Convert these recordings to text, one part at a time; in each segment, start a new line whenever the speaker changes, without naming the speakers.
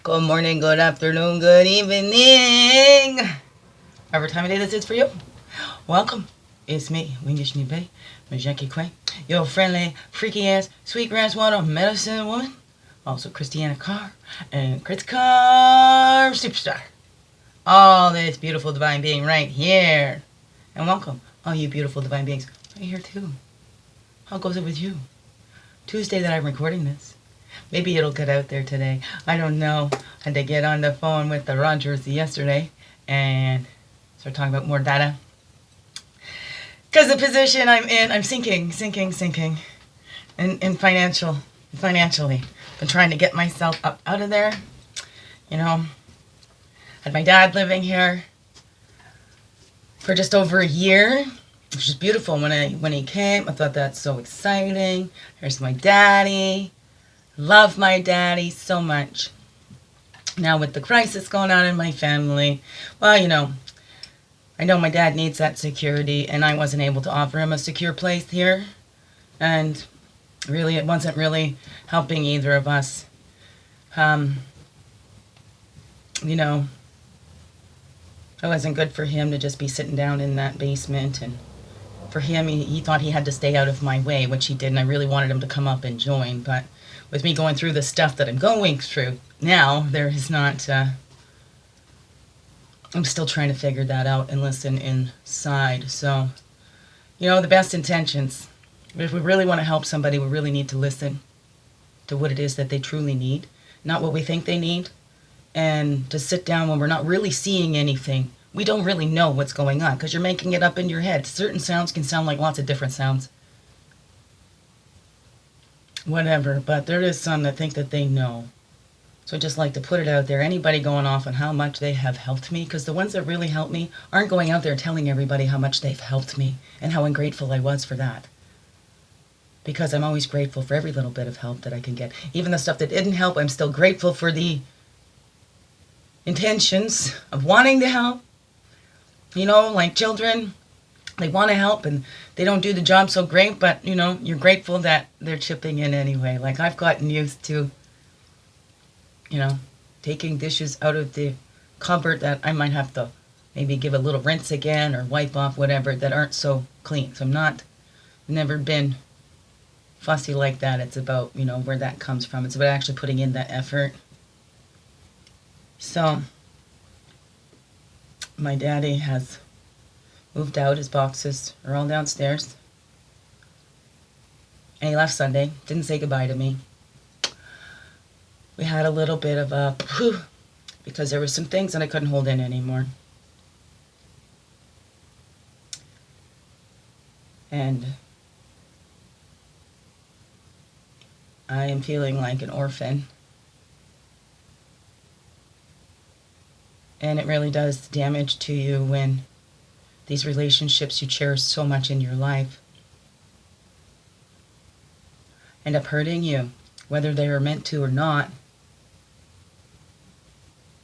Good morning, good afternoon, good evening. Whatever time of day this is for you, welcome. It's me, Wingish Nipe, Majaki Quay, your friendly, freaky ass, sweet grass water medicine woman. Also, Christiana Carr and Chris Carr Superstar. All this beautiful divine being right here. And welcome, all you beautiful divine beings right here too. How goes it with you? Tuesday that I'm recording this. Maybe it'll get out there today. I don't know. I had to get on the phone with the Rogers yesterday and start talking about more data. Because the position I'm in, I'm sinking. And financially. Been trying to get myself up out of there. You know, had my dad living here for just over a year, which is beautiful. When he came, I thought that's so exciting. Here's my daddy. Love my daddy so much. Now with the crisis going on in my family, well, I know my dad needs that security, and I wasn't able to offer him a secure place here. And really, it wasn't really helping either of us. It wasn't good for him to just be sitting down in that basement. And for him, he thought he had to stay out of my way, which he did, and I really wanted him to come up and join. But with me going through the stuff that I'm going through now, there is not... I'm still trying to figure that out and listen inside. So, the best intentions. If we really want to help somebody, we really need to listen to what it is that they truly need, not what we think they need. And to sit down when we're not really seeing anything. We don't really know what's going on because you're making it up in your head. Certain sounds can sound like lots of different sounds. Whatever, but there is some that think that they know. So I just like to put it out there. Anybody going off on how much they have helped me, because the ones that really help me aren't going out there telling everybody how much they've helped me and how ungrateful I was for that. Because I'm always grateful for every little bit of help that I can get. Even the stuff that didn't help, I'm still grateful for the intentions of wanting to help. Like children, they want to help and they don't do the job so great, but you're grateful that they're chipping in anyway. Like I've gotten used to, taking dishes out of the cupboard that I might have to maybe give a little rinse again or wipe off, whatever, that aren't so clean. So never been fussy like that. It's about, where that comes from. It's about actually putting in that effort. So, my daddy has moved out. His boxes are all downstairs. And he left Sunday. Didn't say goodbye to me. We had a little bit of a whew, because there were some things that I couldn't hold in anymore. And I am feeling like an orphan. And it really does damage to you when these relationships you cherish so much in your life end up hurting you, whether they are meant to or not.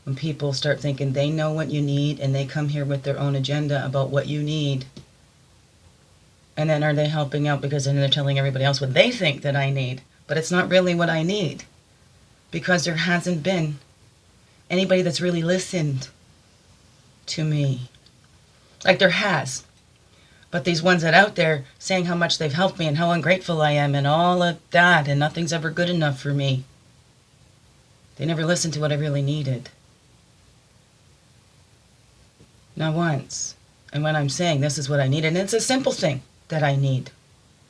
When people start thinking they know what you need and they come here with their own agenda about what you need. And then are they helping out because then they're telling everybody else what they think that I need. But it's not really what I need. Because there hasn't been anybody that's really listened to me. Like there has. But these ones that out there saying how much they've helped me and how ungrateful I am and all of that and nothing's ever good enough for me. They never listened to what I really needed. Not once. And when I'm saying this is what I need, and it's a simple thing that I need.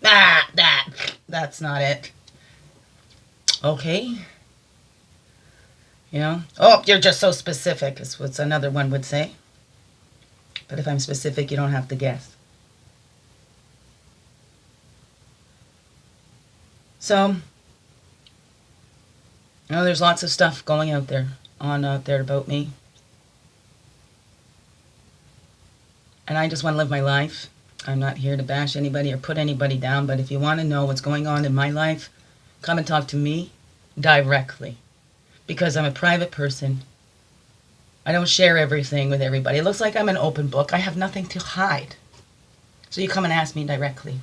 That's not it. Okay. Oh, you're just so specific, is what another one would say. But if I'm specific, you don't have to guess. So, there's lots of stuff going out there about me. And I just want to live my life. I'm not here to bash anybody or put anybody down, but if you want to know what's going on in my life, come and talk to me directly. Because I'm a private person. I don't share everything with everybody. It looks like I'm an open book. I have nothing to hide. So you come and ask me directly.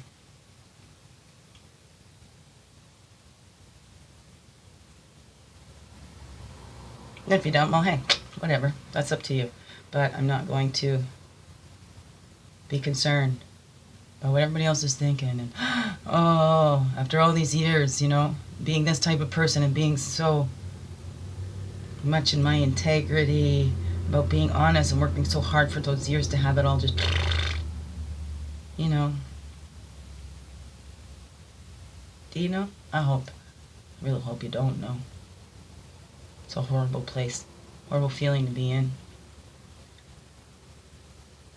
If you don't, well, hey, whatever. That's up to you. But I'm not going to be concerned about what everybody else is thinking. And, oh, after all these years, you know, being this type of person and being so much in my integrity, about being honest and working so hard for those years to have it all just, you know. Do you know? I really hope you don't know. It's a horrible place, horrible feeling to be in.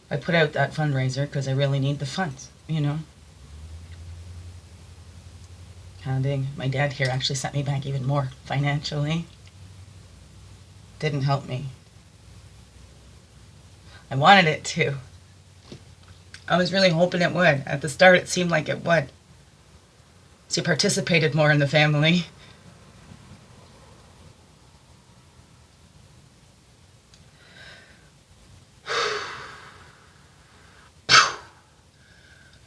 I put out that fundraiser because I really need the funds, you know. Having my dad here actually set me back even more financially. Didn't help me. I wanted it to. I was really hoping it would. At the start, it seemed like it would. So he participated more in the family.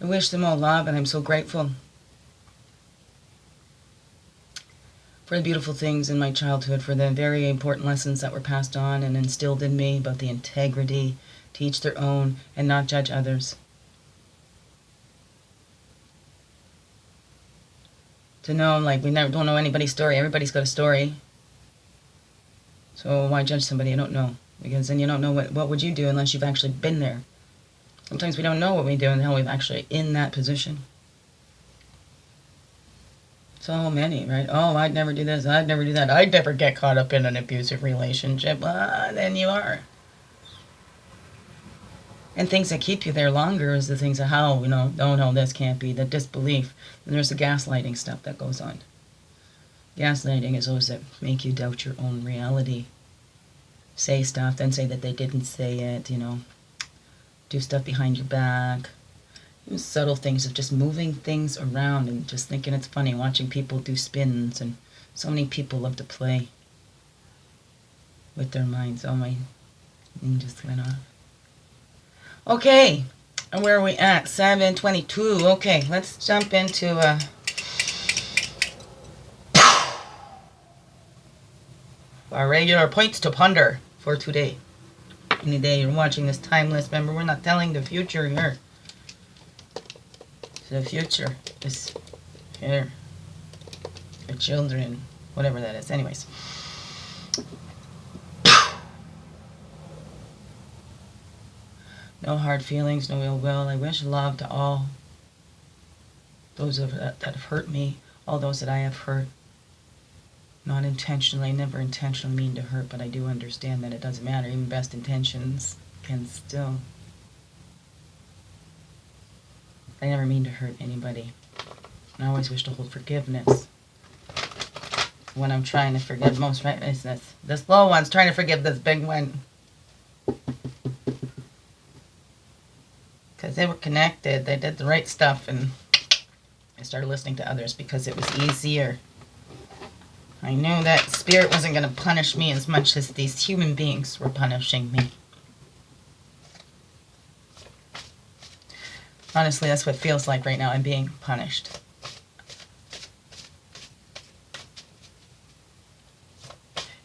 I wish them all love, and I'm so grateful for the beautiful things in my childhood, for the very important lessons that were passed on and instilled in me about the integrity, to each their own, and not judge others. To know, like, we never don't know anybody's story. Everybody's got a story. So why judge somebody you don't know? Because then you don't know what would you do unless you've actually been there. Sometimes we don't know what we do until we're actually in that position. So many, right? Oh, I'd never do this. I'd never do that. I'd never get caught up in an abusive relationship. Then you are. And things that keep you there longer is the things of how, you know, oh no, this can't be, the disbelief. And there's the gaslighting stuff that goes on. Gaslighting is those that make you doubt your own reality. Say stuff, then say that they didn't say it, you know. Do stuff behind your back. Subtle things of just moving things around and just thinking it's funny, watching people do spins, and so many people love to play with their minds. Oh, my thing just went off. Okay, and where are we at? 7:22. Okay, let's jump into our regular points to ponder for today. Any day you're watching this timeless, remember, we're not telling the future here. So the future is here. Your children, whatever that is. Anyways. No hard feelings, no ill will. I wish love to all those that have hurt me, all those that I have hurt. Not intentionally, never intentionally mean to hurt, but I do understand that it doesn't matter. Even best intentions can still. I never mean to hurt anybody. I always wish to hold forgiveness. When I'm trying to forgive most, right? It's this little one's trying to forgive this big one. Because they were connected. They did the right stuff, and I started listening to others because it was easier. I knew that spirit wasn't going to punish me as much as these human beings were punishing me. Honestly, that's what it feels like right now. I'm being punished.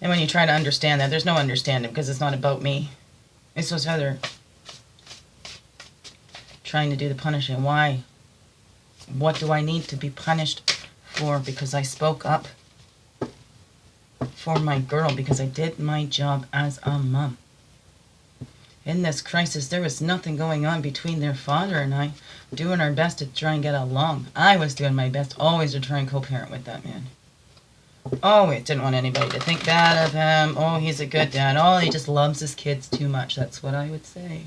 And when you try to understand that, there's no understanding because it's not about me. It's those other trying to do the punishing. Why? What do I need to be punished for? Because I spoke up for my girl, because I did my job as a mom. In this crisis, there was nothing going on between their father and I, doing our best to try and get along. I was doing my best always to try and co-parent with that man. Oh, it didn't want anybody to think bad of him. Oh, he's a good dad. Oh, he just loves his kids too much. That's what I would say.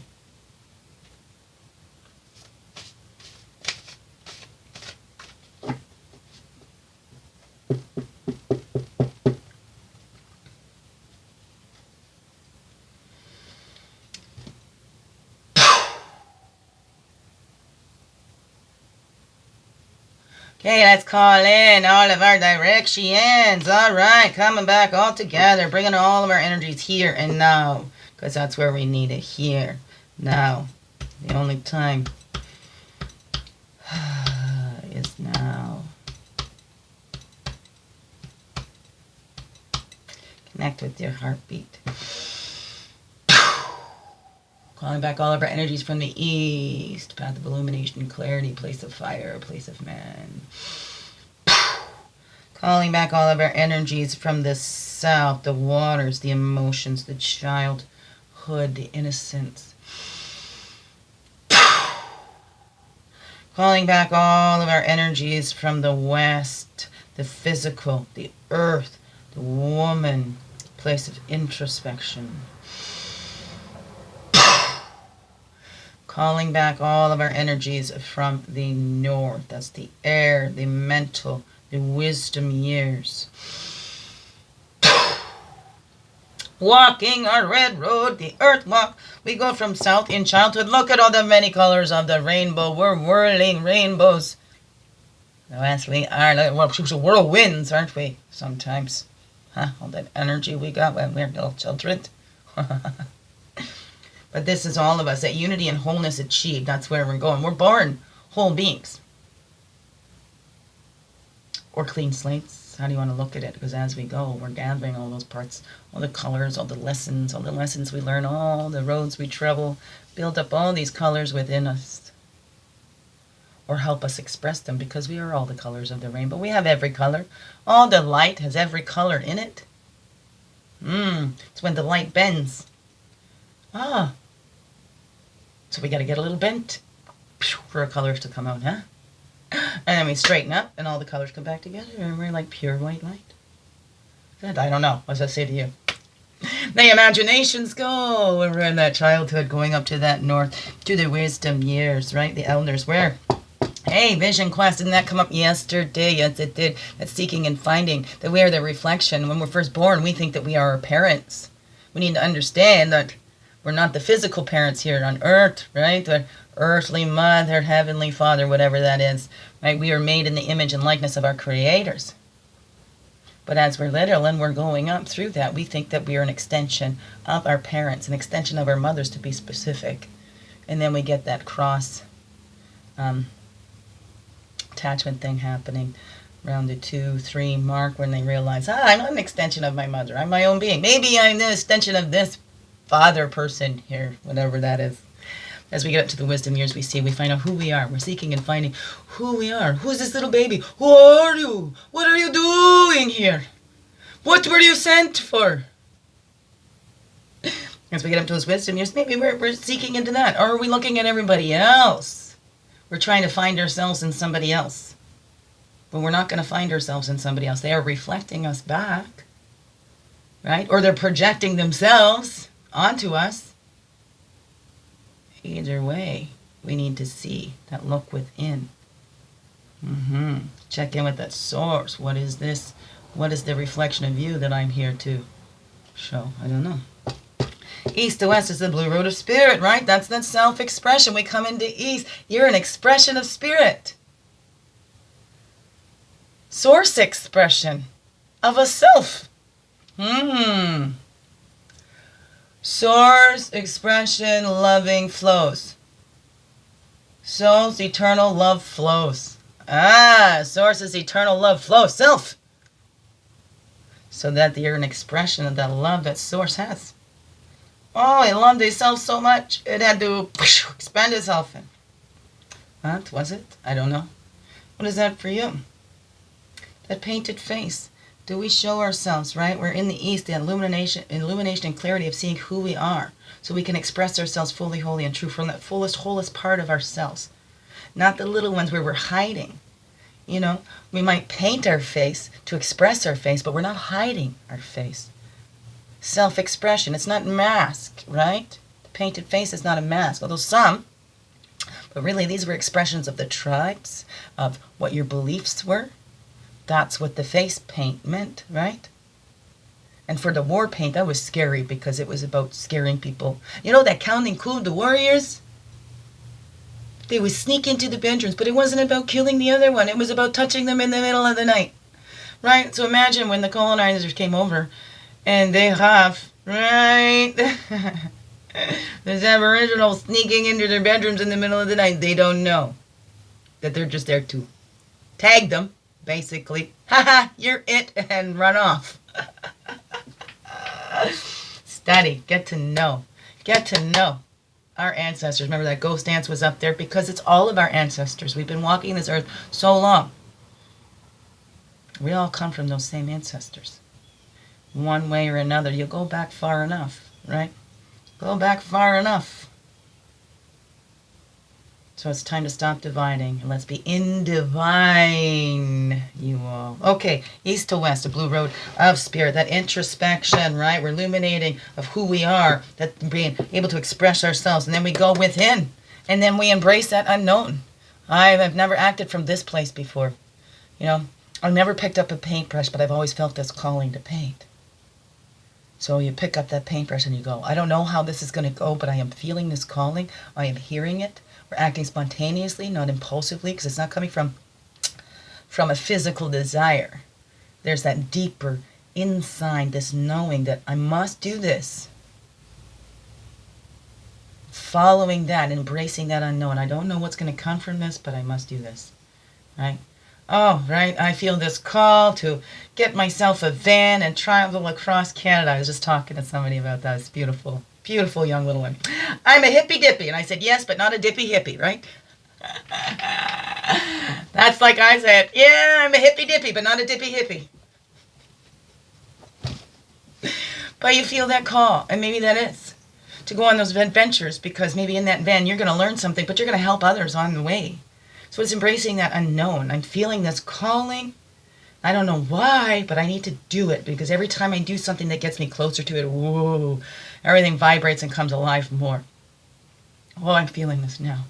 Okay, let's call in all of our directions. All right, coming back all together, bringing all of our energies here and now, because that's where we need it, here, now. The only time is now. Connect with your heartbeat. Calling back all of our energies from the east. Path of illumination, clarity, place of fire, place of man. Calling back all of our energies from the south, the waters, the emotions, the childhood, the innocence. Calling back all of our energies from the west, the physical, the earth, the woman, place of introspection. Calling back all of our energies from the north. That's the air, the mental, the wisdom years. Walking our red road, the earth walk. We go from south in childhood. Look at all the many colors of the rainbow. We're whirling rainbows. Yes, we are. Well, whirlwinds, aren't we? Sometimes. All that energy we got when we're little children. But this is all of us. That unity and wholeness achieved. That's where we're going. We're born whole beings. Or clean slates. How do you want to look at it? Because as we go, we're gathering all those parts, all the colors, all the lessons we learn, all the roads we travel, build up all these colors within us. Or help us express them, because we are all the colors of the rainbow. We have every color. All the light has every color in it. It's when the light bends. So we got to get a little bent for our colors to come out, huh? And then we straighten up and all the colors come back together and we're like pure white light. Good. I don't know. What does that say to you? The imaginations go. We're in that childhood going up to that north, to the wisdom years, right? The elders. Where? Hey, Vision Quest, didn't that come up yesterday? Yes, it did. That's seeking and finding. That we are the reflection. When we're first born, we think that we are our parents. We need to understand that we're not the physical parents here on earth, right? The earthly mother, heavenly father, whatever that is, right? We are made in the image and likeness of our creators. But as we're little and we're going up through that, we think that we are an extension of our parents, an extension of our mothers to be specific. And then we get that cross attachment thing happening around the 2-3 mark when they realize, I'm not an extension of my mother. I'm my own being. Maybe I'm the extension of this father person here, whatever that is. As we get up to the wisdom years, we find out who we are. We're seeking and finding who we are. Who's this little baby? Who are you? What are you doing here? What were you sent for? As we get up to those wisdom years, maybe we're seeking into that. Or are we looking at everybody else? We're trying to find ourselves in somebody else. But we're not going to find ourselves in somebody else. They are reflecting us back. Right? Or they're projecting themselves onto us. Either way, we need to see that look within. Check in with that source. What is this? What is the reflection of you that I'm here to show? I don't know. East to west is the blue road of spirit, right? That's that self-expression. We come into east. You're an expression of spirit. Source expression of a self. Source expression loving flows. Soul's eternal love flows. Source's eternal love flows. Self. So that you're an expression of that love that source has. Oh, it loved itself so much, it had to expand itself. What was it? I don't know. What is that for you? That painted face. Do we show ourselves, right? We're in the east, the illumination and clarity of seeing who we are. So we can express ourselves fully, wholly, and true from that fullest, wholest part of ourselves. Not the little ones where we're hiding. You know, we might paint our face to express our face, but we're not hiding our face. Self-expression, it's not masked, right? The painted face is not a mask, although some, but really these were expressions of the tribes, of what your beliefs were. That's what the face paint meant, right? And for the war paint, that was scary because it was about scaring people. You know that Counting Coup, the warriors? They would sneak into the bedrooms, but it wasn't about killing the other one. It was about touching them in the middle of the night, right? So imagine when the colonizers came over and they have, right? There's Aboriginals sneaking into their bedrooms in the middle of the night. They don't know that they're just there to tag them. Basically, haha, you're it, and run off. study, get to know our ancestors. Remember that ghost dance was up there because it's all of our ancestors. We've been walking this earth so long. We all come from those same ancestors. One way or another, you go back far enough, right? Go back far enough. So it's time to stop dividing and let's be in divine, you all. Okay, east to west, a blue road of spirit, that introspection, right? We're illuminating of who we are, that being able to express ourselves, and then we go within, and then we embrace that unknown. I've never acted from this place before. You know, I've never picked up a paintbrush, but I've always felt this calling to paint. So you pick up that paintbrush and you go, I don't know how this is going to go, but I am feeling this calling. I am hearing it. We're acting spontaneously, not impulsively, because it's not coming from a physical desire. There's that deeper inside, this knowing that I must do this. Following that, embracing that unknown. I don't know what's going to come from this, but I must do this. Right? Oh, right. I feel this call to get myself a van and travel across Canada. I was just talking to somebody about that. It's beautiful. Beautiful young little one. I'm a hippie dippy. And I said, yes, but not a dippy hippie, right? That's like I said, yeah, I'm a hippie dippy, but not a dippy hippie. But you feel that call, and maybe that is to go on those adventures, because maybe in that van you're going to learn something, but you're going to help others on the way. So it's embracing that unknown. I'm feeling this calling. I don't know why, but I need to do it, because every time I do something that gets me closer to it, whoa, everything vibrates and comes alive more. Oh, I'm feeling this now.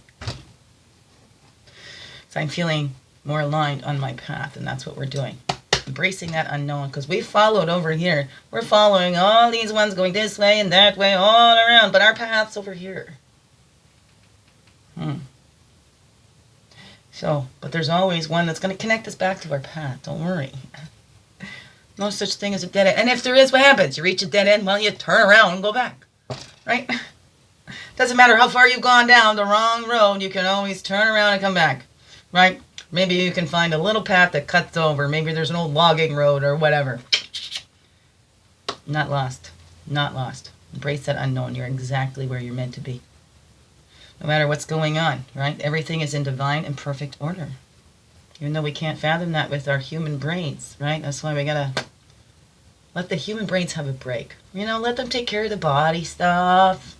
So I'm feeling more aligned on my path, and that's what we're doing. Embracing that unknown, because we followed over here. We're following all these ones going this way and that way, all around, but our path's over here. So, but there's always one that's going to connect us back to our path. Don't worry. No such thing as a dead end. And if there is, what happens? You reach a dead end, well, you turn around and go back. Right? Doesn't matter how far you've gone down the wrong road, you can always turn around and come back. Right? Maybe you can find a little path that cuts over. Maybe there's an old logging road or whatever. Not lost. Not lost. Embrace that unknown. You're exactly where you're meant to be. No matter what's going on, right? Everything is in divine and perfect order. Even though we can't fathom that with our human brains, right? That's why we gotta let the human brains have a break. You know, let them take care of the body stuff.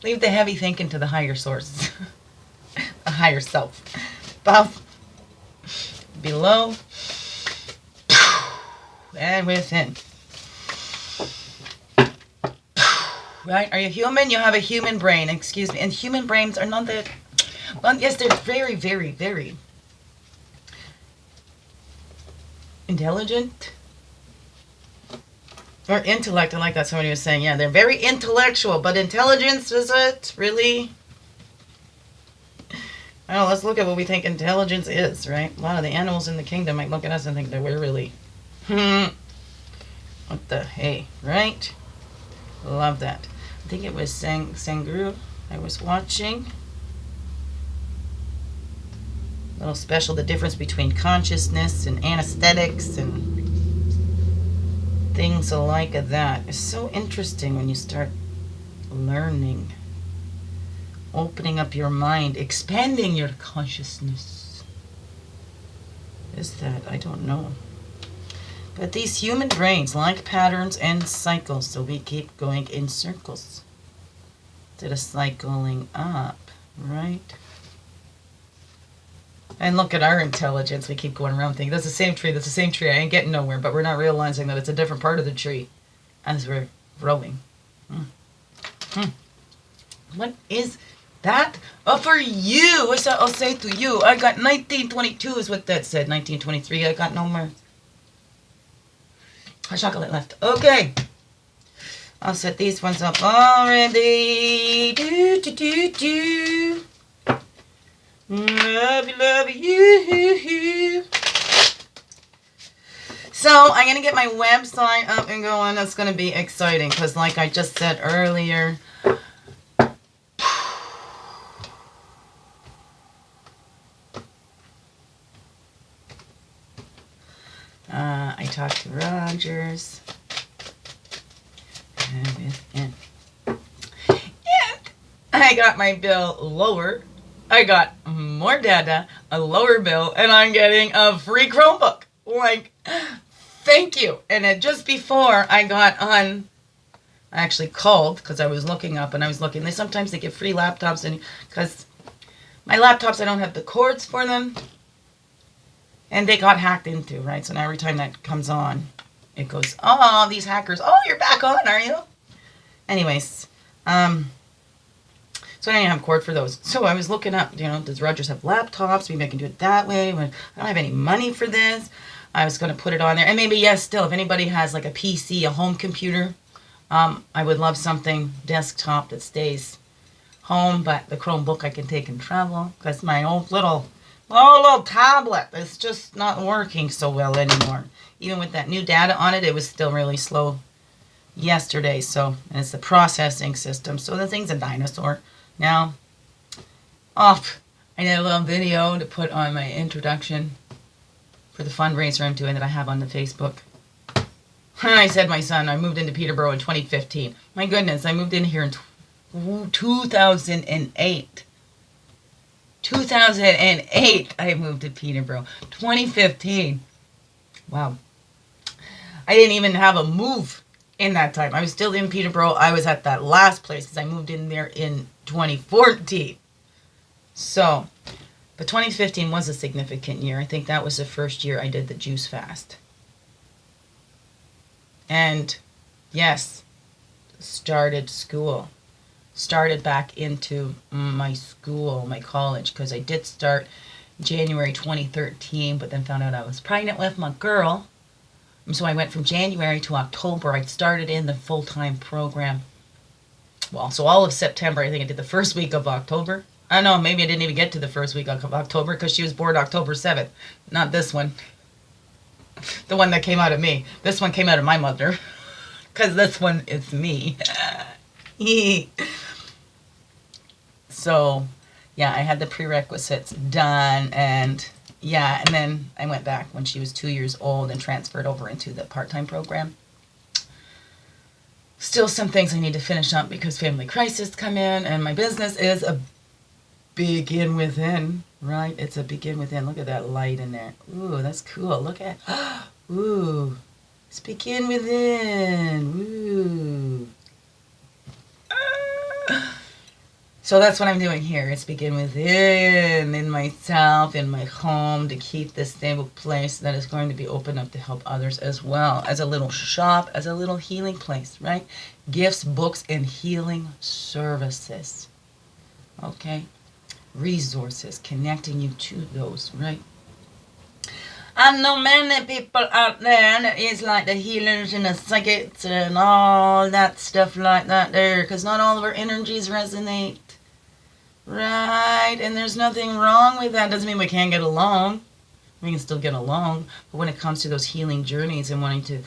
Leave the heavy thinking to the higher source. The higher self. Above, below, and within. Right? Are you human? You have a human brain. Excuse me. And human brains are not that... Well, yes, they're very, very, very intelligent. Or intellect. I like that somebody was saying. Yeah, they're very intellectual. But intelligence, is it really? I don't know, let's look at what we think intelligence is, right? A lot of the animals in the kingdom might look at us and think that we're really... What the hey, right? Love that. I think it was Sanguru I was watching. A little special, the difference between consciousness and anesthetics and things alike of that. It's so interesting when you start learning. Opening up your mind, expanding your consciousness. Is that? I don't know. But these human brains like patterns and cycles, so we keep going in circles instead of cycling up, right? And look at our intelligence. We keep going around thinking, that's the same tree, that's the same tree. I ain't getting nowhere, but we're not realizing that it's a different part of the tree as we're growing. What is that? Oh, for you, what's that I'll say to you? I got 1922 is what that said. 1923, I got no more chocolate left. Okay. I'll set these ones up already. Love you. So, I'm going to get my website up and going. That's going to be exciting because like I just said earlier, I talked to Rogers, and I got my bill lower. I got more data, a lower bill, and I'm getting a free Chromebook. Like, thank you. And just before I got on, I actually called because I was looking up and I was looking. Sometimes they give free laptops, and because my laptops, I don't have the cords for them, and they got hacked into, right? So now every time that comes on, it goes, oh, these hackers, oh, you're back on, are you? Anyways, so I didn't have a cord for those. So I was looking up, does Rogers have laptops? Maybe I can do it that way. I don't have any money for this. I was going to put it on there. And maybe, yes, still, if anybody has like a PC, a home computer, I would love something desktop that stays home. But the Chromebook I can take and travel, because my old little tablet is just not working so well anymore. Even with that new data on it, it was still really slow yesterday. So, and it's the processing system. So the thing's a dinosaur. Now, off. I did a little video to put on my introduction for the fundraiser I'm doing that I have on the Facebook. And I said, my son, I moved into Peterborough in 2015. My goodness, I moved in here in 2008. 2008, I moved to Peterborough. 2015. Wow. I didn't even have a move in that time. I was still in Peterborough. I was at that last place because I moved in there in 2014. So, but 2015 was a significant year. I think that was the first year I did the juice fast. And yes, started school. Started back into my school, my college, because I did start January 2013, but then found out I was pregnant with my girl. And so I went from January to October. I started in the full-time program. Well, so all of September, I think I did the first week of October. I don't know, maybe I didn't even get to the first week of October because she was born October 7th. Not this one. The one that came out of me. This one came out of my mother. Because this one is me. So, yeah, I had the prerequisites done, and yeah, and then I went back when she was 2 years old and transferred over into the part-time program. Still some things I need to finish up because family crisis come in, and my business is a begin within, right? It's a begin within. Look at that light in there. Ooh, that's cool. Look at, ooh, it's begin within. Ooh. So that's what I'm doing here. It's begin within, in myself, in my home, to keep this stable place that is going to be open up to help others as well. As a little shop, as a little healing place, right? Gifts, books, and healing services. Okay? Resources, connecting you to those, right? I know many people out there that is like the healers and the psychics and all that stuff like that there, because not all of our energies resonate, right? And there's nothing wrong with that. Doesn't mean we can't get along. We can still get along, but when it comes to those healing journeys and wanting to,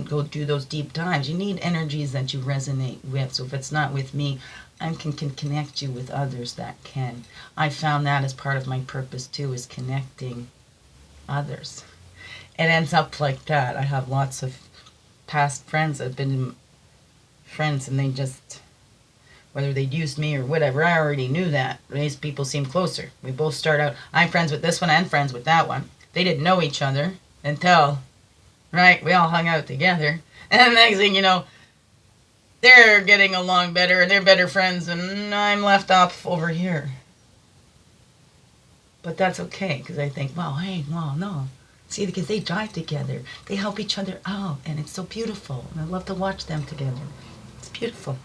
go do those deep dives, you need energies that you resonate with. So if it's not with me, I can connect you with others that can. I found that as part of my purpose too, is connecting others. It ends up like that. I have lots of past friends that have been friends, and they just, whether they'd used me or whatever, I already knew that. These people seem closer. We both start out, I'm friends with this one and friends with that one. They didn't know each other until, right, we all hung out together. And the next thing you know, they're getting along better, and they're better friends, and I'm left off over here. But that's okay, because I think, wow, hey, wow, no. See, because they drive together. They help each other out, and it's so beautiful. And I love to watch them together. It's beautiful.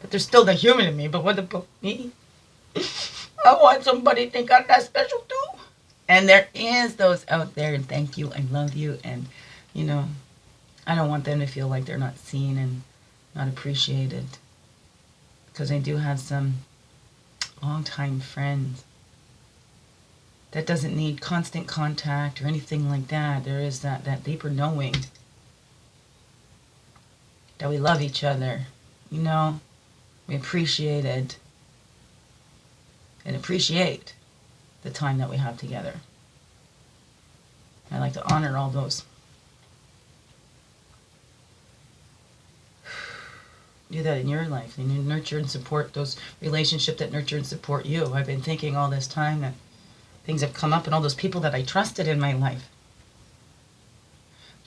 But there's still the human in me. But what about me? I want somebody to think I'm that special too. And there is those out there, and thank you, I love you. And, I don't want them to feel like they're not seen and not appreciated. Because I do have some longtime friends that doesn't need constant contact or anything like that. There is that deeper knowing that we love each other. We appreciate it and appreciate the time that we have together. I like to honor all those. Do that in your life. And you nurture and support those relationships that nurture and support you. I've been thinking all this time that things have come up and all those people that I trusted in my life.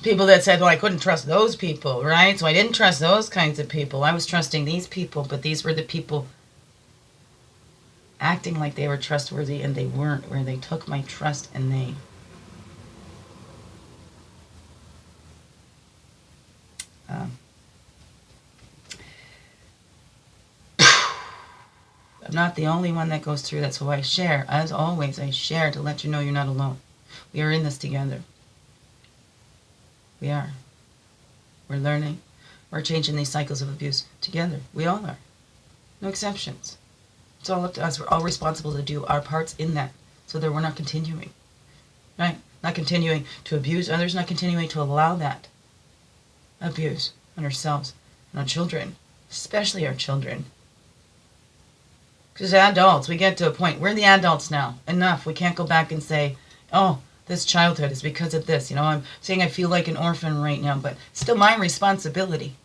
People that said, well, I couldn't trust those people, right? So I didn't trust those kinds of people. I was trusting these people, but these were the people acting like they were trustworthy and they weren't, where they took my trust and they I'm not the only one that goes through that, so I share. As always, I share to let you know you're not alone. We are in this together. We are. We're learning. We're changing these cycles of abuse together. We all are. No exceptions. It's all up to us. We're all responsible to do our parts in that so that we're not continuing. Right? Not continuing to abuse others, not continuing to allow that abuse on ourselves and our children, especially our children. Because adults, we get to a point, we're the adults now. Enough. We can't go back and say, oh, this childhood is because of this. You know, I'm saying I feel like an orphan right now, but it's still my responsibility.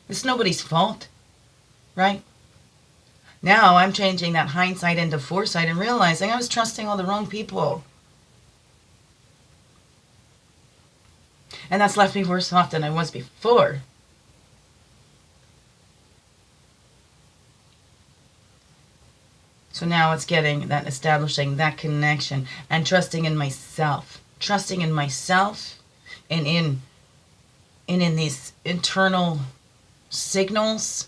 It's nobody's fault, right? Now I'm changing that hindsight into foresight and realizing I was trusting all the wrong people. And that's left me worse off than I was before. So now it's getting that, establishing that connection and trusting in myself. Trusting in myself and in these internal signals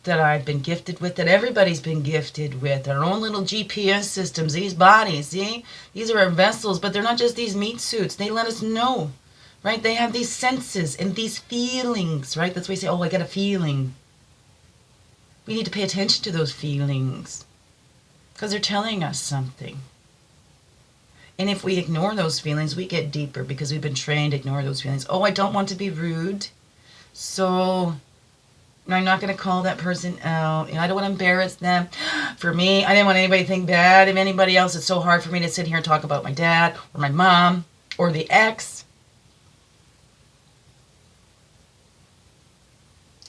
that I've been gifted with, that everybody's been gifted with. Our own little GPS systems, these bodies, see? These are our vessels, but they're not just these meat suits. They let us know, right? They have these senses and these feelings, right? That's why we say, oh, I got a feeling. We need to pay attention to those feelings, because they're telling us something. And if we ignore those feelings, we get deeper because we've been trained to ignore those feelings. Oh, I don't want to be rude, so I'm not going to call that person out. I don't want to embarrass them. For me, I didn't want anybody to think bad of anybody else. It's so hard for me to sit here and talk about my dad or my mom or the ex.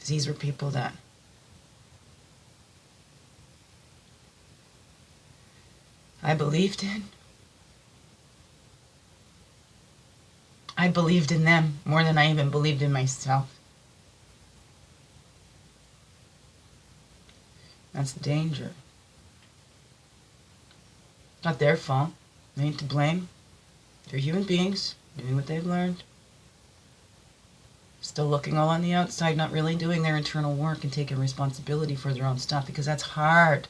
These were people that I believed in. I believed in them more than I even believed in myself. That's the danger. Not their fault. They ain't to blame. They're human beings doing what they've learned. Still looking all on the outside, not really doing their internal work and taking responsibility for their own stuff, because that's hard.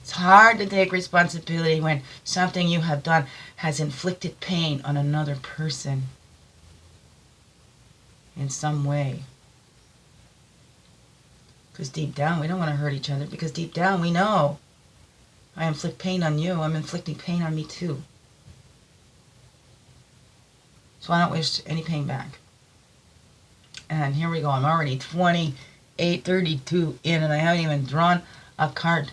It's hard to take responsibility when something you have done has inflicted pain on another person in some way. Because deep down, we don't want to hurt each other, because deep down we know I inflict pain on you, I'm inflicting pain on me too. So I don't wish any pain back. And here we go, I'm already 28:32 in and I haven't even drawn a card.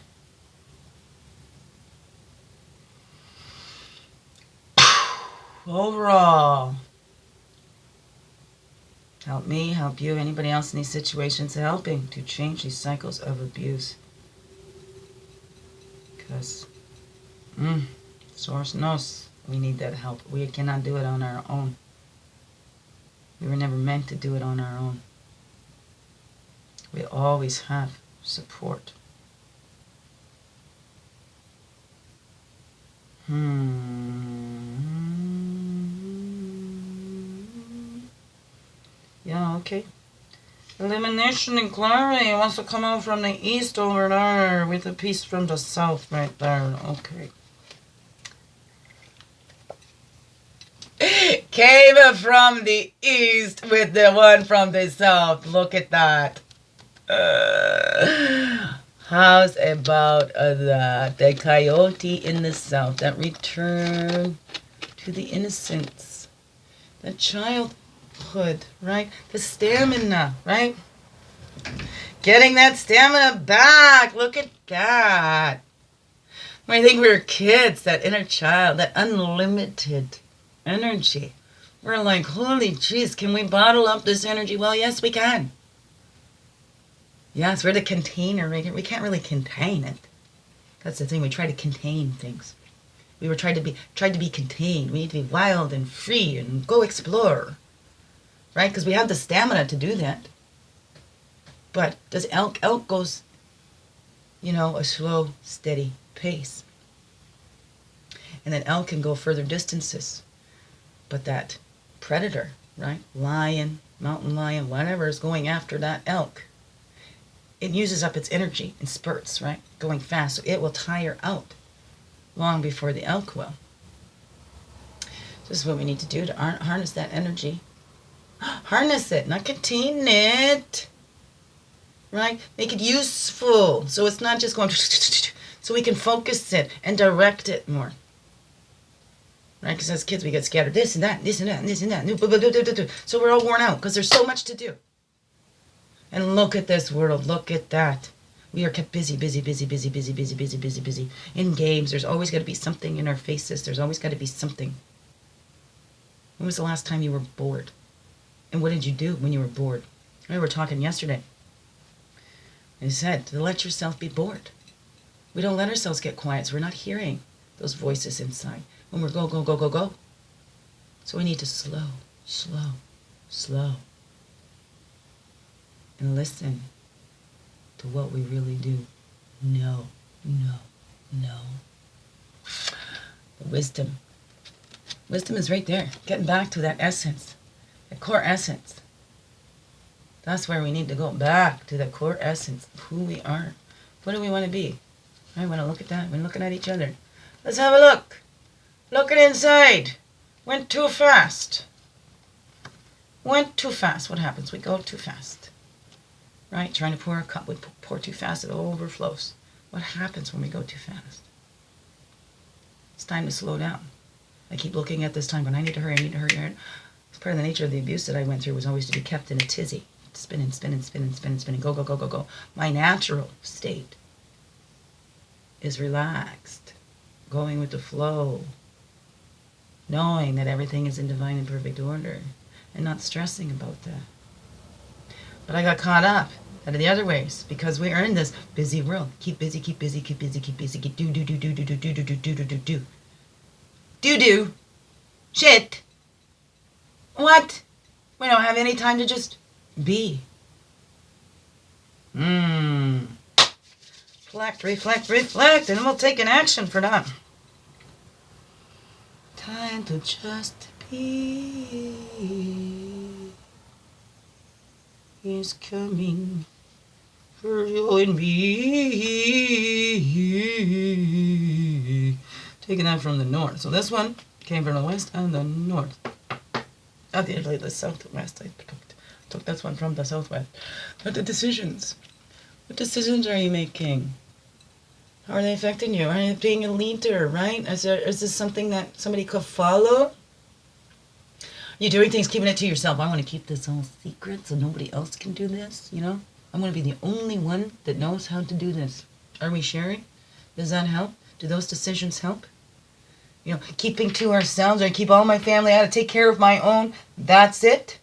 Overall, help me, help you, anybody else in these situations, helping to change these cycles of abuse. Because, Source knows we need that help. We cannot do it on our own. We were never meant to do it on our own. We always have support. Yeah, okay. Elimination and clarity wants to come out from the east over there with a piece from the south right there. Okay. Came from the east with the one from the south. Look at that. How's about that? The coyote in the south. That return to the innocence. The childhood, right? The stamina, right? Getting that stamina back. Look at that. When I think we were kids, that inner child, that unlimited energy. We're like, holy jeez, can we bottle up this energy? Well, yes, we can. Yes, we're the container right here. We can't really contain it. That's the thing. We try to contain things. We were tried to be contained. We need to be wild and free and go explore, right? Because we have the stamina to do that. But does elk goes, a slow, steady pace, and then elk can go further distances. But that predator, right? Lion, mountain lion, whatever is going after that elk, it uses up its energy in spurts, right? Going fast, so it will tire out long before the elk will. This is what we need to do to harness that energy. Harness it, not contain it. Right? Make it useful. So it's not just going, so we can focus it and direct it more. Right? Because as kids we get scattered. This and that, this and that, and this and that. So we're all worn out because there's so much to do. And look at this world. Look at that. We are kept busy. In games, there's always got to be something in our faces. There's always got to be something. When was the last time you were bored? And what did you do when you were bored? We were talking yesterday. I said to let yourself be bored. We don't let ourselves get quiet, so we're not hearing those voices inside. When we're go. So we need to slow. And listen to what we really do. No. The wisdom. Wisdom is right there. Getting back to that essence. That core essence. That's where we need to go back to the core essence of who we are. What do we want to be? I want to look at that. We're looking at each other. Let's have a look. Look at inside. Went too fast. What happens? We go too fast. Right? Trying to pour a cup. We pour too fast. It overflows. What happens when we go too fast? It's time to slow down. I keep looking at this time, but I need to hurry. It's part of the nature of the abuse that I went through was always to be kept in a tizzy. Spinning. Go. My natural state is relaxed, going with the flow, knowing that everything is in divine and perfect order, and not stressing about that. But I got caught up out of the other ways because we are in this busy world. Keep busy. Do. Shit. What? We don't have any time to just be. Reflect, and we'll take an action for that. Time to just be is coming for you and me. Taking that from the north. So this one came from the west and the north. Obviously the southwest. I took this one from the southwest. But the decisions. What decisions are you making? How are they affecting you? Are you being a leader, right? Is this something that somebody could follow? You're doing things, keeping it to yourself. I want to keep this all secret so nobody else can do this, I'm going to be the only one that knows how to do this. Are we sharing? Does that help? Do those decisions help? Keeping to ourselves, or keep all my family, I got to take care of my own. That's it.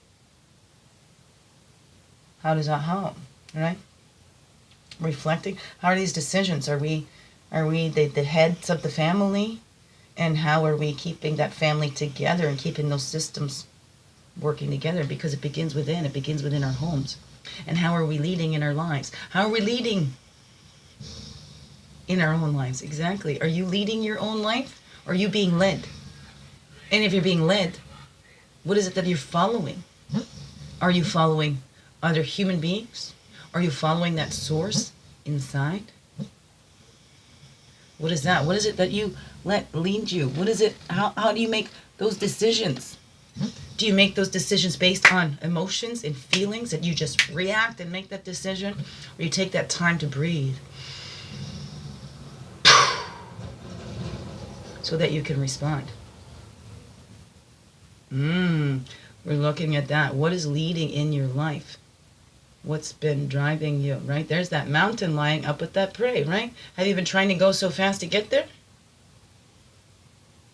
How does that help? Right? Reflecting. How are these decisions? Are we the heads of the family? And how are we keeping that family together and keeping those systems working together? Because it begins within. It begins within our homes. And how are we leading in our lives? How are we leading in our own lives? Exactly. Are you leading your own life? Or are you being led? And if you're being led, what is it that you're following? Are you following other human beings? Are you following that source inside? What is that? What is it that you let lead you? What is it? How do you make those decisions? Do you make those decisions based on emotions and feelings that you just react and make that decision? Or you take that time to breathe so that you can respond? We're looking at that. What is leading in your life? What's been driving you, right? There's that mountain lying up with that prey, right? Have you been trying to go so fast to get there?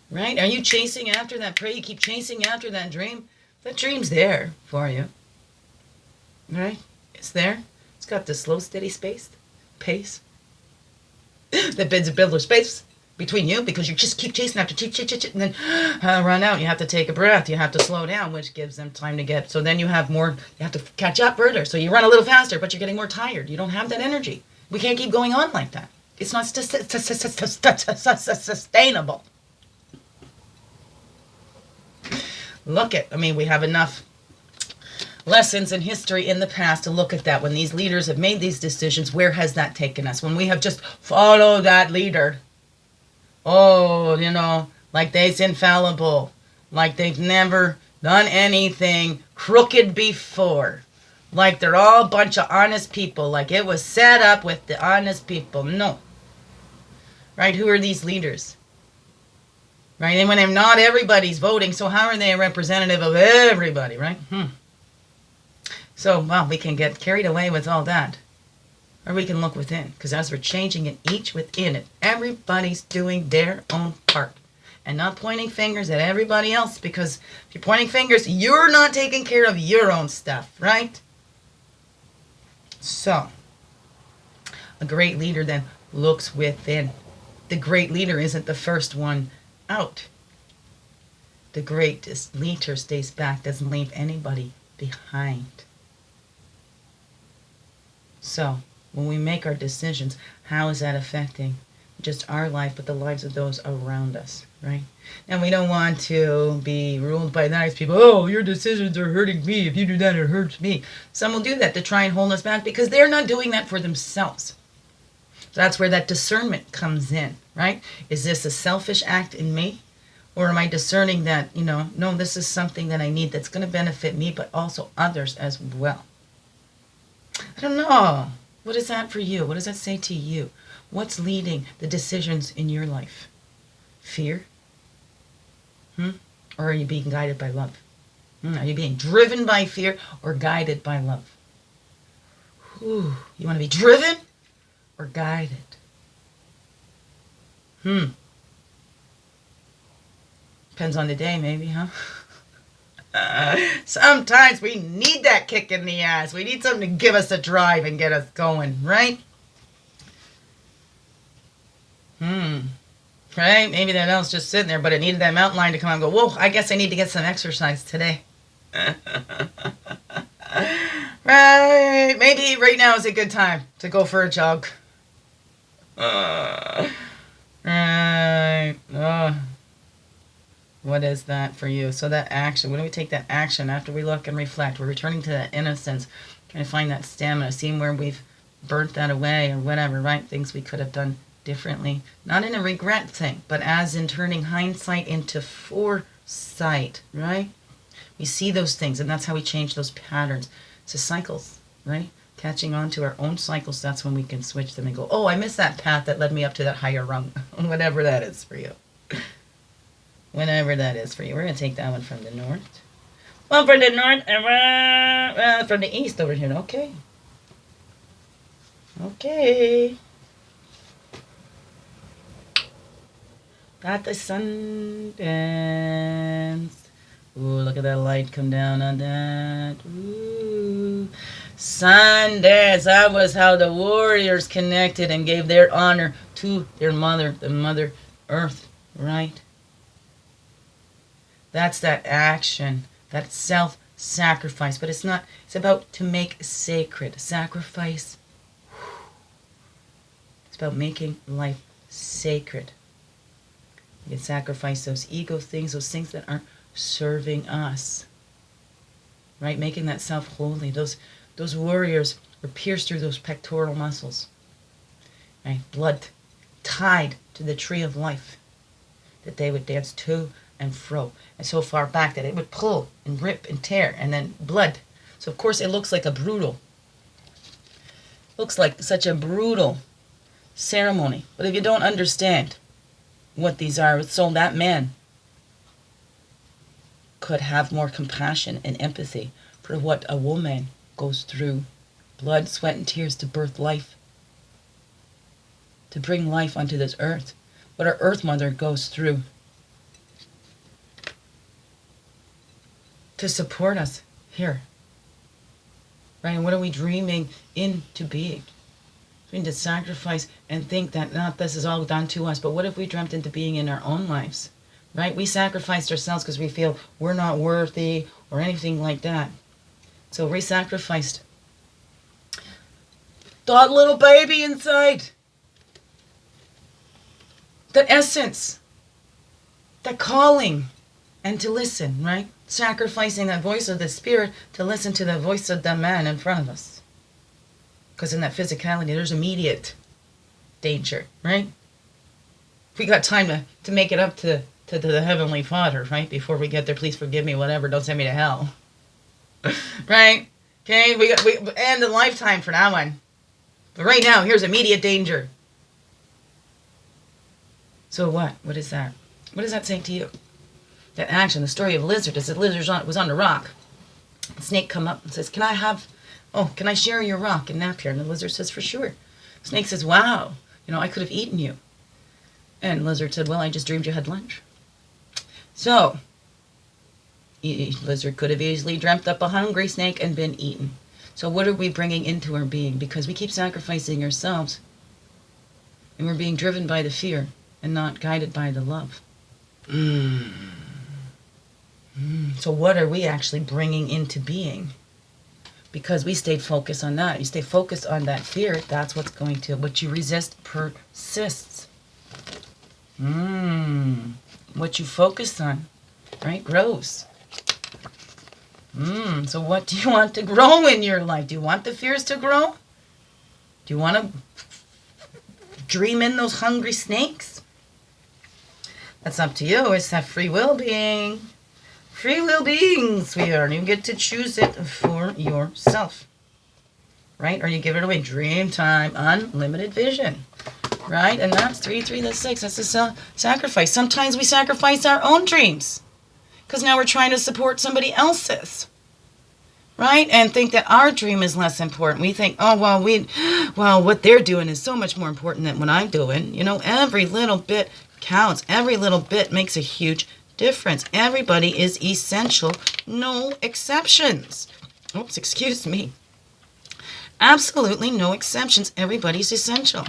Right? Are you chasing after that prey? You keep chasing after that dream. That dream's there for you. Right? It's there. It's got the slow, steady pace that bids a builder space between you, because you just keep chasing after and then run out. You have to take a breath. You have to slow down, which gives them time to get. So then you have to catch up further. So you run a little faster, but you're getting more tired. You don't have that energy. We can't keep going on like that. It's not sustainable. We have enough lessons in history in the past to look at that. When these leaders have made these decisions, where has that taken us? When we have just followed that leader, like they's infallible, like they've never done anything crooked before, like they're all a bunch of honest people, like it was set up with the honest people. No. Right? Who are these leaders? Right? And when not everybody's voting, so how are they a representative of everybody, right? So, we can get carried away with all that. Or we can look within. Because as we're changing it, each within it, everybody's doing their own part. And not pointing fingers at everybody else. Because if you're pointing fingers, you're not taking care of your own stuff, right? So, a great leader then looks within. The great leader isn't the first one out. The greatest leader stays back, doesn't leave anybody behind. So, when we make our decisions, how is that affecting just our life, but the lives of those around us, right? And we don't want to be ruled by nice people. Oh, your decisions are hurting me. If you do that, it hurts me. Some will do that to try and hold us back because they're not doing that for themselves. So that's where that discernment comes in, right? Is this a selfish act in me? Or am I discerning that, no, this is something that I need that's going to benefit me, but also others as well? I don't know. What is that for you? What does that say to you? What's leading the decisions in your life? Fear? Or are you being guided by love? Are you being driven by fear or guided by love? You want to be driven or guided? Depends on the day, maybe, huh? Sometimes we need that kick in the ass. We need something to give us a drive and get us going, right? Right? Maybe that else just sitting there, but it needed that mountain lion to come out and go, whoa, I guess I need to get some exercise today. Right? Maybe right now is a good time to go for a jog. Right. What is that for you? So that action, when do we take that action after we look and reflect? We're returning to that innocence, trying to find that stamina, seeing where we've burnt that away or whatever, right? Things we could have done differently. Not in a regret thing, but as in turning hindsight into foresight, right? We see those things, and that's how we change those patterns. It's the cycles, right? Catching on to our own cycles, that's when we can switch them and go, oh, I missed that path that led me up to that higher rung, whatever that is for you. Whenever that is for you. We're going to take that one from the north. One from the north and from the east over here. Okay. Got the sun dance. Ooh, look at that light come down on that. Ooh. Sun dance. That was how the warriors connected and gave their honor to their mother, the Mother Earth, right? That's that action, that self-sacrifice. But it's not, it's about to make sacred. Sacrifice. It's about making life sacred. You can sacrifice those ego things, those things that aren't serving us. Right? Making that self holy. Those warriors were pierced through those pectoral muscles. Right? Blood tied to the tree of life that they would dance to and fro, and so far back that it would pull and rip and tear, and then blood. So of course it looks like such a brutal ceremony. But if you don't understand what these are, so that man could have more compassion and empathy for what a woman goes through. Blood, sweat, and tears to birth life. To bring life onto this earth. What our earth mother goes through. To support us here. right? And what are we dreaming into being? We need to sacrifice and think that not this is all done to us, but what if we dreamt into being in our own lives, right? We sacrificed ourselves because we feel we're not worthy or anything like that. So we sacrificed that little baby inside, that essence, that calling, and to listen, right? Sacrificing that voice of the spirit to listen to the voice of the man in front of us. Because in that physicality, there's immediate danger, right? We got time to make it up to the Heavenly Father, right? Before we get there, please forgive me, whatever, don't send me to hell. Right? Okay, we end the lifetime for that one. But right now, here's immediate danger. So what? What is that? What does that say to you? That action, the story of lizard, is that lizard was on the rock. The snake come up and says, can I share your rock and nap here? And the lizard says, for sure. Snake says, wow, I could have eaten you. And lizard said, well, I just dreamed you had lunch. So, lizard could have easily dreamt up a hungry snake and been eaten. So what are we bringing into our being? Because we keep sacrificing ourselves. And we're being driven by the fear and not guided by the love. So what are we actually bringing into being? Because we stayed focused on that. You stay focused on that fear, that's what you resist persists. What you focus on, right, grows. So what do you want to grow in your life? Do you want the fears to grow? Do you want to dream in those hungry snakes? That's up to you. It's that free will being. Free will being, sweetheart. You get to choose it for yourself. Right? Or you give it away. Dream time, unlimited vision. Right? And that's 3, that's 6. That's a sacrifice. Sometimes we sacrifice our own dreams. Because now we're trying to support somebody else's. Right? And think that our dream is less important. We think, what they're doing is so much more important than what I'm doing. Every little bit counts. Every little bit makes a huge difference. Everybody is essential. No exceptions. Oops, excuse me. Absolutely no exceptions. Everybody's essential.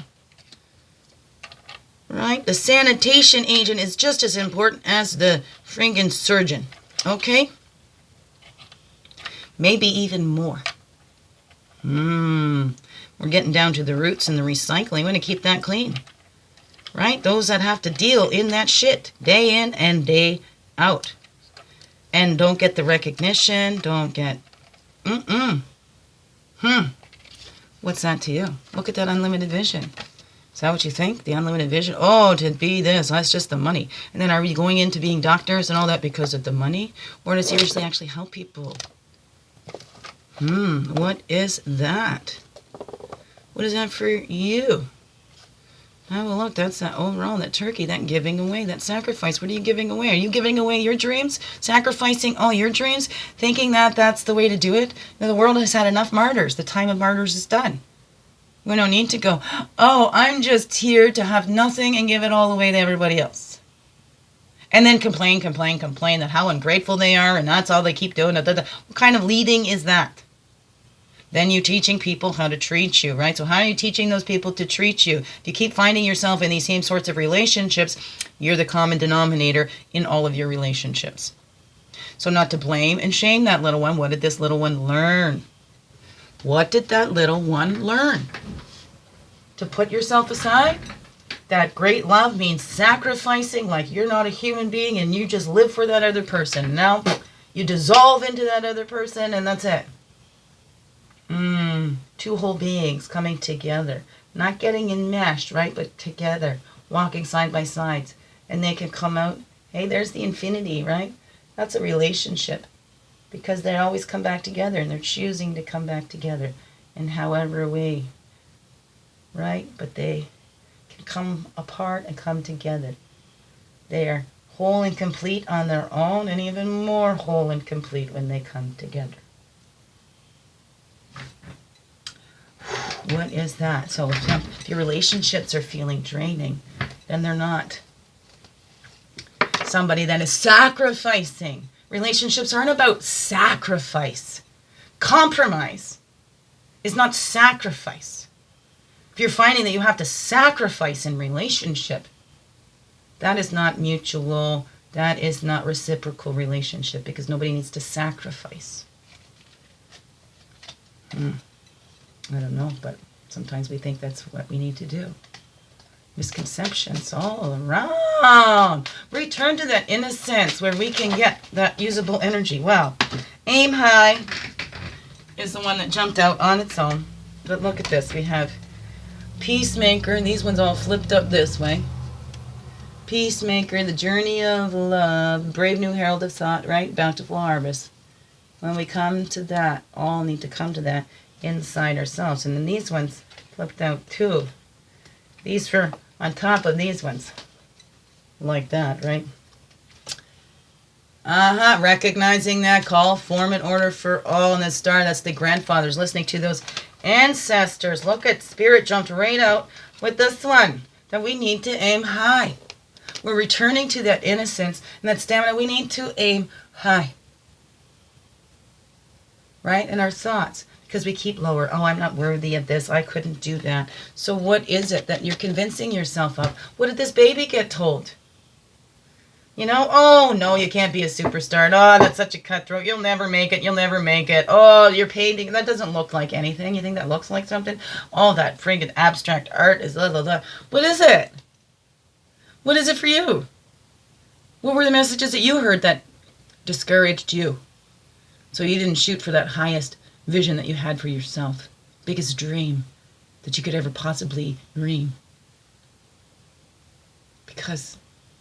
Right? The sanitation agent is just as important as the friggin' surgeon. Okay? Maybe even more. We're getting down to the roots and the recycling. We want to keep that clean. Right? Those that have to deal in that shit day in and day out. And don't get the recognition. Don't get... What's that to you? Look at that unlimited vision. Is that what you think? The unlimited vision? Oh, to be this. That's just the money. And then are we going into being doctors and all that because of the money? Or to seriously actually help people? What is that? What is that for you? Oh, well, look, that's that overall, that turkey, that giving away, that sacrifice. What are you giving away? Are you giving away your dreams? Sacrificing all your dreams? Thinking that that's the way to do it? The world has had enough martyrs. The time of martyrs is done. We don't need to go, I'm just here to have nothing and give it all away to everybody else. And then complain that how ungrateful they are and that's all they keep doing. What kind of leading is that? Then you're teaching people how to treat you, right? So how are you teaching those people to treat you? If you keep finding yourself in these same sorts of relationships, you're the common denominator in all of your relationships. So not to blame and shame that little one. What did this little one learn? What did that little one learn? To put yourself aside? That great love means sacrificing like you're not a human being and you just live for that other person. Now you dissolve into that other person and that's it. Two whole beings coming together. Not getting enmeshed, right? But together. Walking side by side. And they can come out. Hey, there's the infinity, right? That's a relationship. Because they always come back together. And they're choosing to come back together. In however way. Right? But they can come apart and come together. They are whole and complete on their own. And even more whole and complete when they come together. What is that? So if your relationships are feeling draining, then they're not. Somebody that is sacrificing. Relationships aren't about sacrifice. Compromise. is not sacrifice. If you're finding that you have to sacrifice in relationship, that is not mutual, that is not reciprocal relationship, because nobody needs to sacrifice. I don't know, but sometimes we think that's what we need to do. Misconceptions all around. Return to that innocence where we can get that usable energy. Well, aim high is the one that jumped out on its own. But look at this. We have Peacemaker, and these ones all flipped up this way. Peacemaker, the journey of love, brave new herald of thought, right? Bountiful harvest. When we come to that, all need to come to that inside ourselves. And then these ones flipped out too. These for on top of these ones. Like that, right? Recognizing that call, form and order for all in the star. That's the grandfathers listening to those ancestors. Look at Spirit jumped right out with this one. That we need to aim high. We're returning to that innocence and that stamina. We need to aim high. Right? In our thoughts. Because we keep lower. Oh, I'm not worthy of this. I couldn't do that. So what is it that you're convincing yourself of? What did this baby get told? You know, oh, no, you can't be a superstar. Oh, that's such a cutthroat. You'll never make it. You'll never make it. Oh, you're painting. That doesn't look like anything. You think that looks like something? All that friggin' abstract art is blah, blah, blah. What is it? What is it for you? What were the messages that you heard that discouraged you? So you didn't shoot for that highest vision that you had for yourself. Biggest dream that you could ever possibly dream. Because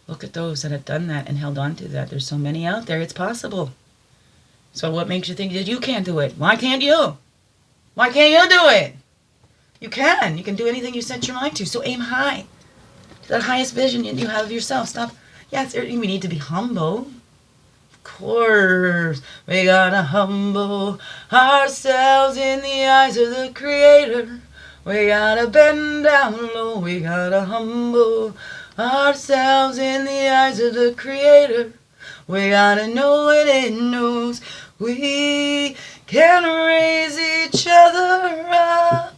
look at those that have done that and held on to that. There's so many out there. It's possible. So what makes you think that you can't do it? Why can't you? Why can't you do it? You can. You can do anything you set your mind to. So aim high. To that highest vision you have of yourself. Stop. Yes, we need to be humble. Course, we gotta humble ourselves in the eyes of the Creator. We gotta bend down low. We gotta humble ourselves in the eyes of the Creator. We gotta know what it knows. We can raise each other up.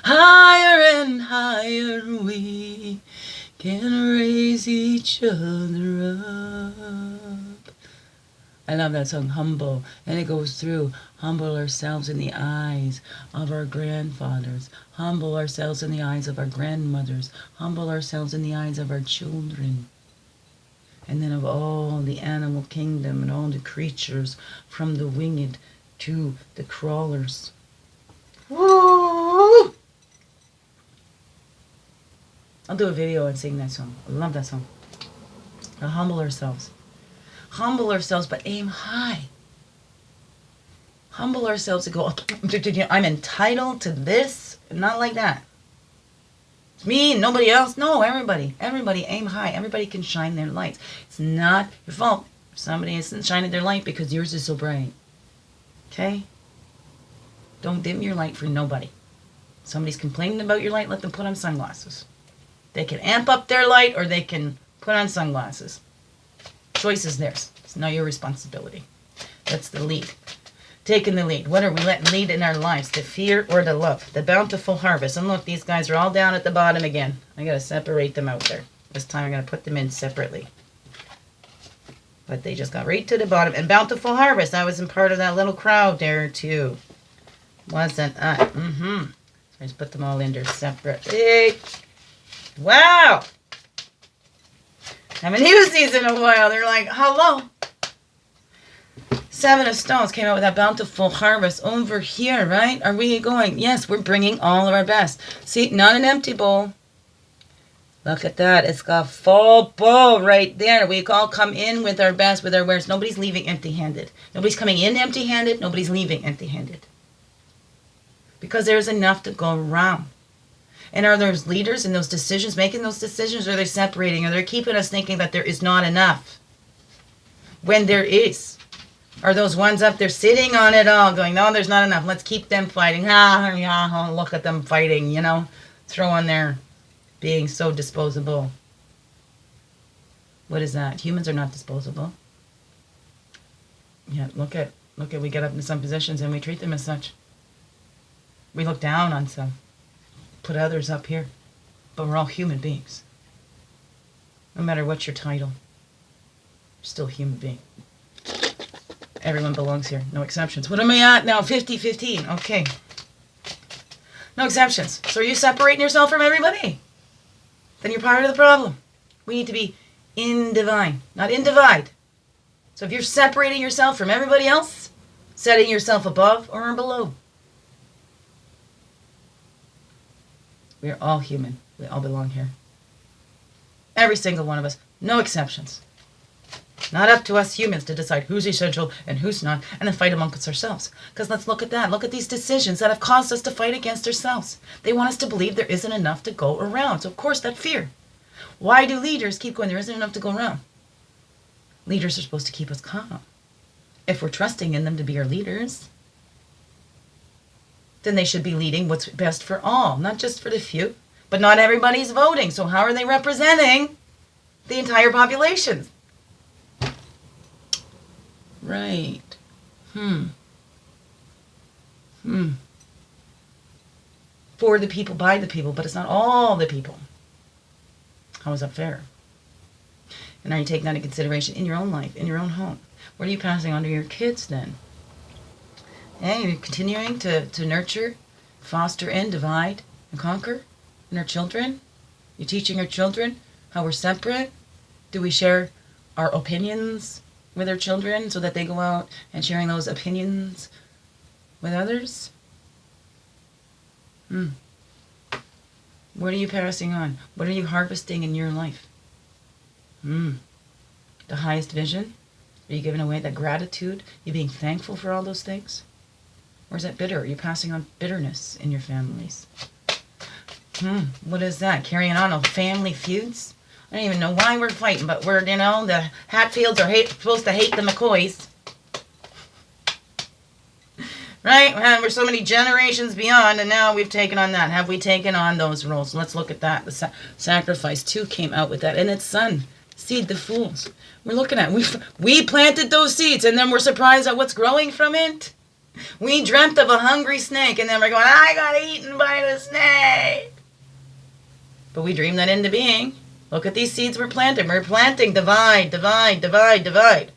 Higher and higher we can raise each other up. I love that song, Humble. And it goes through, humble ourselves in the eyes of our grandfathers. Humble ourselves in the eyes of our grandmothers. Humble ourselves in the eyes of our children. And then of all the animal kingdom and all the creatures, from the winged to the crawlers. Woo! I'll do a video and sing that song. I love that song. I'll humble ourselves. Humble ourselves, but aim high. Humble ourselves to go, I'm entitled to this. Not like that. It's me and nobody else. No, everybody. Everybody aim high. Everybody can shine their lights. It's not your fault if somebody isn't shining their light because yours is so bright. Okay? Don't dim your light for nobody. Somebody's complaining about your light, let them put on sunglasses. They can amp up their light or they can put on sunglasses. Choice is theirs. It's not your responsibility. That's the lead. Taking the lead. What are we letting lead in our lives? The fear or the love? The bountiful harvest. And look, these guys are all down at the bottom again. I got to separate them out there. This time I'm going to put them in separately. But they just got right to the bottom. And bountiful harvest. I was in part of that little crowd there too. Wasn't I? So I just put them all in there separately. Wow! Haven't used these in a while. They're like, hello. Seven of Stones came out with that bountiful harvest over here, right? Are we going? Yes, we're bringing all of our best. See, not an empty bowl. Look at that. It's got full bowl right there. We all come in with our best, with our wares. Nobody's leaving empty-handed. Nobody's coming in empty-handed. Nobody's leaving empty-handed. Because there's enough to go around. And are those leaders in those decisions making those decisions, or are they separating? Or they're keeping us thinking that there is not enough when there is? Are those ones up there sitting on it all going, no, there's not enough. Let's keep them fighting. Look at them fighting, you know, throwing their being so disposable. What is that? Humans are not disposable. Yeah, look at Look at, we get up in some positions and we treat them as such. We look down on some, put others up here. But we're all human beings. No matter what your title, you're still a human being. Everyone belongs here, no exceptions. What am I at now? 50-15. Okay. No exceptions. So are you separating yourself from everybody? Then you're part of the problem. We need to be in divine, not in divide. So if you're separating yourself from everybody else, setting yourself above or below. We are all human. We all belong here. Every single one of us. No exceptions. Not up to us humans to decide who's essential and who's not, and then fight amongst ourselves. Because let's look at that. Look at these decisions that have caused us to fight against ourselves. They want us to believe there isn't enough to go around. So, of course, that fear. Why do leaders keep going, there isn't enough to go around? Leaders are supposed to keep us calm. If we're trusting in them to be our leaders, then they should be leading what's best for all, not just for the few. But not everybody's voting, so how are they representing the entire population? Right. For the people, by the people, but it's not all the people. How is that fair? And are you taking that into consideration in your own life, in your own home? What are you passing on to your kids then? Hey, you're continuing to nurture, foster in, divide, and conquer in our children? You're teaching our children how we're separate? Do we share our opinions with our children so that they go out and sharing those opinions with others? What are you passing on? What are you harvesting in your life? The highest vision? Are you giving away that gratitude? You being thankful for all those things? Or is that bitter? Are you passing on bitterness in your families? What is that? Carrying on family feuds? I don't even know why we're fighting, but we're, the Hatfields are supposed to hate the McCoys. Right? And we're so many generations beyond, and now we've taken on that. Have we taken on those roles? Let's look at that. The sacrifice, too, came out with that. And its son, seed the fools. We're looking at, we planted those seeds, and then we're surprised at what's growing from it. We dreamt of a hungry snake, and then we're going, I got eaten by the snake. But we dreamed that into being. Look at these seeds we're planting. We're planting divide, divide, divide, divide.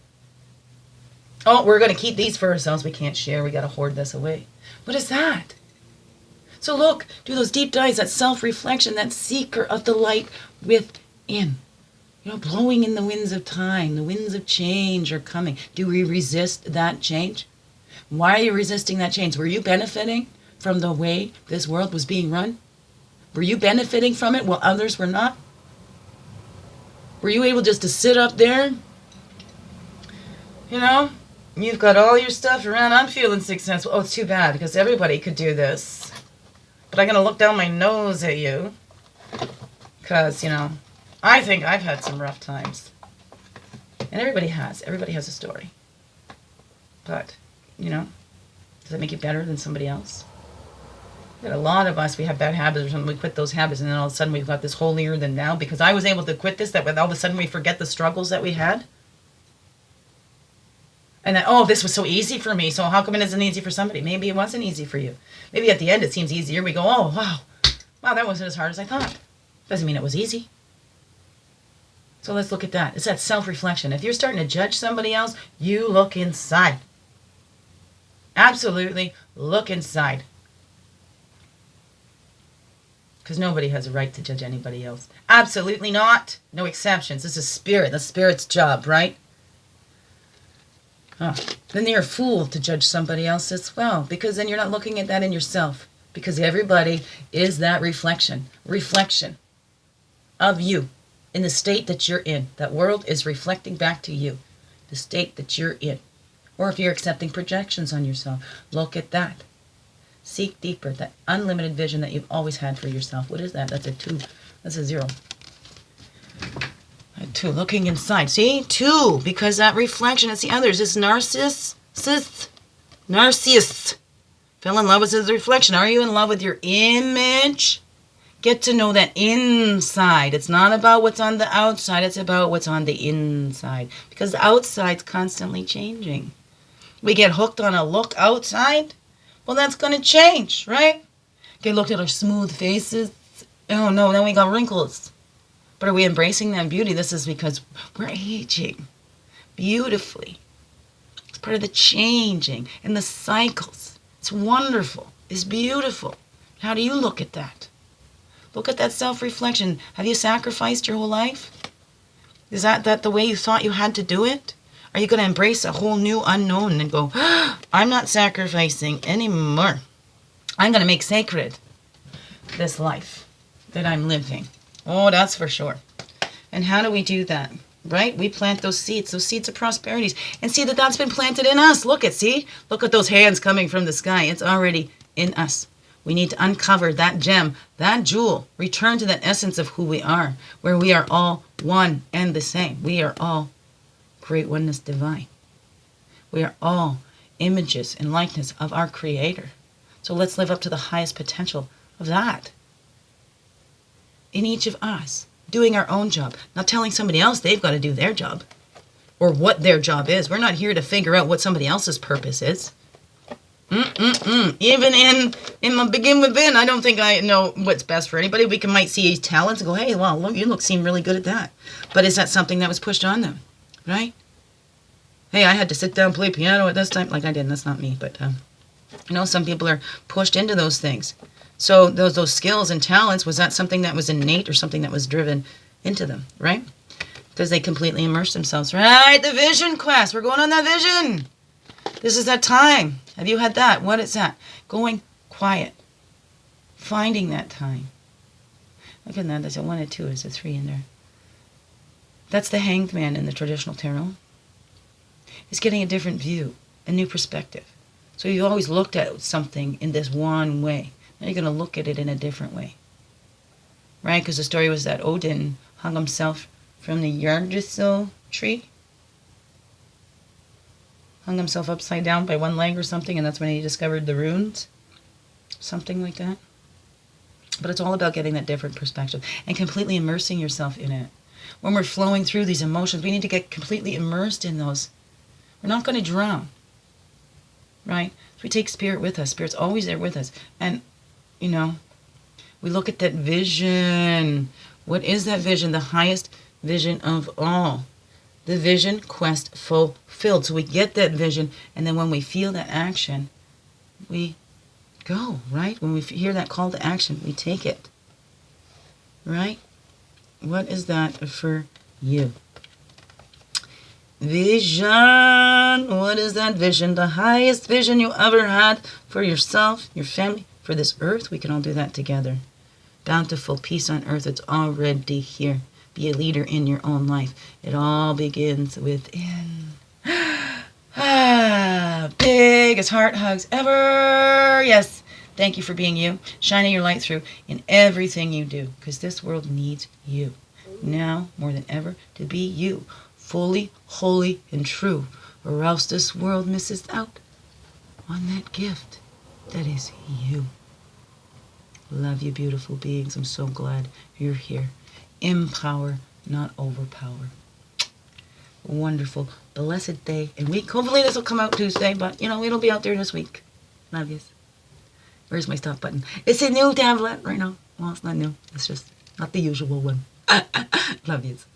Oh, we're going to keep these for ourselves. We can't share. We got to hoard this away. What is that? So look, do those deep dives, that self-reflection, that seeker of the light within. Blowing in the winds of time. The winds of change are coming. Do we resist that change? Why are you resisting that change? Were you benefiting from the way this world was being run? Were you benefiting from it while others were not? Were you able just to sit up there? You've got all your stuff around. I'm feeling successful. Oh, it's too bad because everybody could do this. But I'm going to look down my nose at you because, I think I've had some rough times. And everybody has. Everybody has a story. But, does that make you better than somebody else? A lot of us, we have bad habits or something. We quit those habits and then all of a sudden we've got this holier than now because I was able to quit this, that all of a sudden we forget the struggles that we had. And then, this was so easy for me. So how come it isn't easy for somebody? Maybe it wasn't easy for you. Maybe at the end it seems easier. We go, wow, that wasn't as hard as I thought. Doesn't mean it was easy. So let's look at that. It's that self-reflection. If you're starting to judge somebody else, you look inside. Absolutely look inside. Because nobody has a right to judge anybody else. Absolutely not. No exceptions. This is spirit. The spirit's job, right? Then you're a fool to judge somebody else as well. Because then you're not looking at that in yourself. Because everybody is that reflection of you. In the state that you're in. That world is reflecting back to you. The state that you're in. Or if you're accepting projections on yourself. Look at that. Seek deeper. That unlimited vision that you've always had for yourself. What is that? That's a 2. That's a 0. A 2. Looking inside. See? 2. Because that reflection is the others. It's narcissist. Fell in love with his reflection. Are you in love with your image? Get to know that inside. It's not about what's on the outside. It's about what's on the inside. Because the outside's constantly changing. We get hooked on a look outside. Well, that's going to change, right? Get looked at our smooth faces. Oh no, then we got wrinkles. But are we embracing that beauty? This is because we're aging beautifully. It's part of the changing and the cycles. It's wonderful. It's beautiful. How do you look at that? Look at that self-reflection. Have you sacrificed your whole life? Is that the way you thought you had to do it? Are you going to embrace a whole new unknown and go, I'm not sacrificing anymore. I'm going to make sacred this life that I'm living. Oh, that's for sure. And how do we do that? Right? We plant those seeds of prosperities, and see that that's been planted in us. Look at those hands coming from the sky. It's already in us. We need to uncover that gem, that jewel, return to that essence of who we are, where we are all one and the same. We are all great oneness divine. We are all images and likeness of our Creator. So let's live up to the highest potential of that in each of us, doing our own job, not telling somebody else they've got to do their job or what their job is. We're not here to figure out what somebody else's purpose is. Even in my begin within, I don't think I know what's best for anybody. We might see talents and go, hey, wow, look, you seem really good at that. But is that something that was pushed on them, right? Hey, I had to sit down and play piano at this time. Like I didn't, that's not me. But, some people are pushed into those things. So those skills and talents, was that something that was innate or something that was driven into them, right? Because they completely immerse themselves. Right, the vision quest. We're going on that vision. This is that time. Have you had that? What is that? Going quiet. Finding that time. Look at that. There's a 1 and 2. There's a 3 in there. That's the hanged man in the traditional tarot. It's getting a different view, a new perspective. So you've always looked at something in this one way. Now you're going to look at it in a different way. Right? Because the story was that Odin hung himself from the Yggdrasil tree. Hung himself upside down by one leg or something, and that's when he discovered the runes. Something like that. But it's all about getting that different perspective and completely immersing yourself in it. When we're flowing through these emotions, we need to get completely immersed in those. We're not going to drown. Right? So we take Spirit with us. Spirit's always there with us. And, we look at that vision. What is that vision? The highest vision of all. The vision quest fulfilled. So we get that vision, and then when we feel that action, we go, right? When we hear that call to action, we take it. Right? What is that for you? Vision. What is that vision? The highest vision you ever had for yourself, your family, for this earth. We can all do that together. Bountiful peace on earth. It's already here. Be a leader in your own life. It all begins within. Biggest heart hugs ever. Yes. Thank you for being you. Shining your light through in everything you do. Because this world needs you. Now, more than ever, to be you. Fully, holy, and true. Or else this world misses out on that gift that is you. Love you, beautiful beings. I'm so glad you're here. Empower, not overpower. Wonderful, blessed day and week. Hopefully this will come out Tuesday, but it'll be out there this week. Love yous. Where's my stop button? It's a new tablet right now. Well, it's not new. It's just not the usual one. Love yous.